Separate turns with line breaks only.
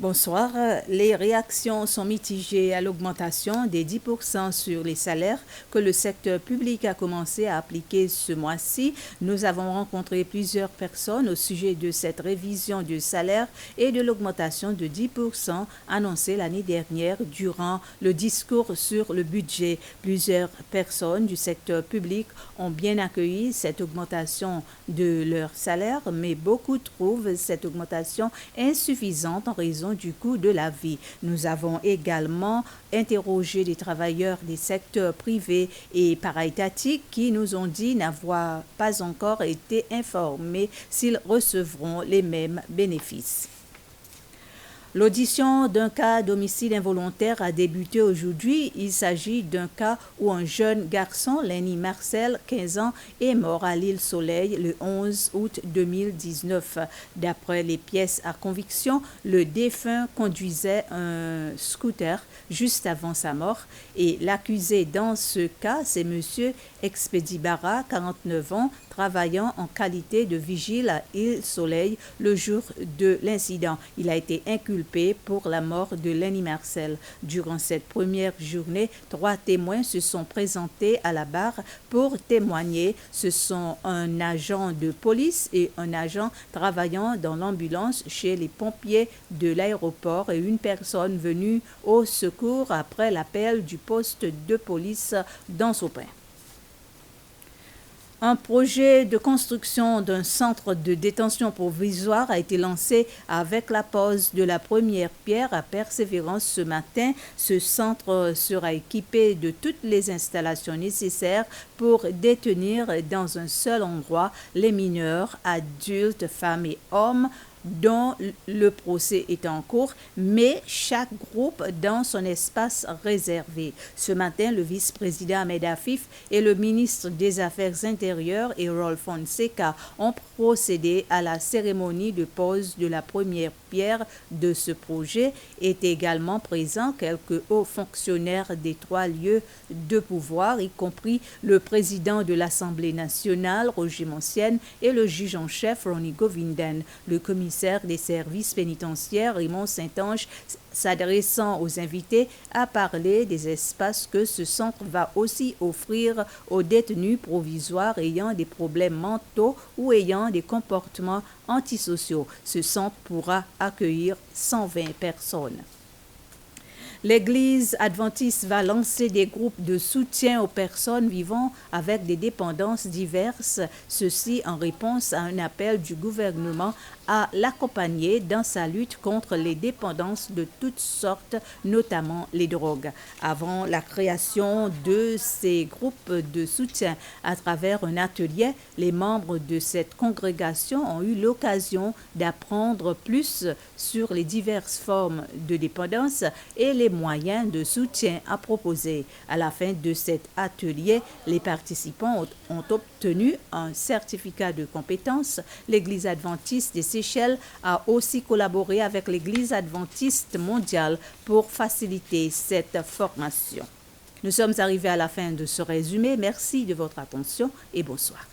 Bonsoir. Les réactions sont mitigées à l'augmentation des 10% sur les salaires que le secteur public a commencé à appliquer ce mois-ci. Nous avons rencontré plusieurs personnes au sujet de cette révision du salaire et de l'augmentation de 10% annoncée l'année dernière durant le discours sur le budget. Plusieurs personnes du secteur public ont bien accueilli cette augmentation de leur salaire, mais beaucoup trouvent cette augmentation insuffisante en raison du coût de la vie. Nous avons également interrogé des travailleurs des secteurs privés et para-étatiques qui nous ont dit n'avoir pas encore été informés s'ils recevront les mêmes bénéfices. L'audition d'un cas d'homicide involontaire a débuté aujourd'hui. Il s'agit d'un cas où un jeune garçon, Lenny Marcel, 15 ans, est mort à l'île Soleil le 11 août 2019. D'après les pièces à conviction, le défunt conduisait un scooter juste avant sa mort et l'accusé dans ce cas, c'est M. Expedi Barra, 49 ans, travaillant en qualité de vigile à Île Soleil le jour de l'incident. Il a été inculpé pour la mort de Lenny Marcel. Durant cette première journée, 3 témoins se sont présentés à la barre pour témoigner. Ce sont un agent de police et un agent travaillant dans l'ambulance chez les pompiers de l'aéroport et une personne venue au secours après l'appel du poste de police d'Anse-au-Pin. Un projet de construction d'un centre de détention provisoire a été lancé avec la pose de la première pierre à Persévérance ce matin. Ce centre sera équipé de toutes les installations nécessaires pour détenir dans un seul endroit les mineurs, adultes, femmes et hommes dont le procès est en cours, mais chaque groupe dans son espace réservé. Ce matin, le vice-président Ahmed Afif et le ministre des Affaires intérieures, Errol Fonseca, ont procédé à la cérémonie de pose de la première pierre de ce projet. Étaient également présents quelques hauts fonctionnaires des 3 lieux de pouvoir, y compris le président de l'Assemblée nationale, Roger Monsienne, et le juge en chef, Ronnie Govindan. Le commissaire des services pénitentiaires, Raymond Saint-Ange, s'adressant aux invités, a parlé des espaces que ce centre va aussi offrir aux détenus provisoires ayant des problèmes mentaux ou ayant des comportements antisociaux. Ce centre pourra accueillir 120 personnes. L'Église adventiste va lancer des groupes de soutien aux personnes vivant avec des dépendances diverses, ceci en réponse à un appel du gouvernement à l'accompagner dans sa lutte contre les dépendances de toutes sortes, notamment les drogues. Avant la création de ces groupes de soutien à travers un atelier, les membres de cette congrégation ont eu l'occasion d'apprendre plus sur les diverses formes de dépendance et les moyens de soutien à proposer. À la fin de cet atelier, les participants ont obtenu un certificat de compétence. L'Église adventiste des Seychelles a aussi collaboré avec l'Église adventiste mondiale pour faciliter cette formation. Nous sommes arrivés à la fin de ce résumé. Merci de votre attention et bonsoir.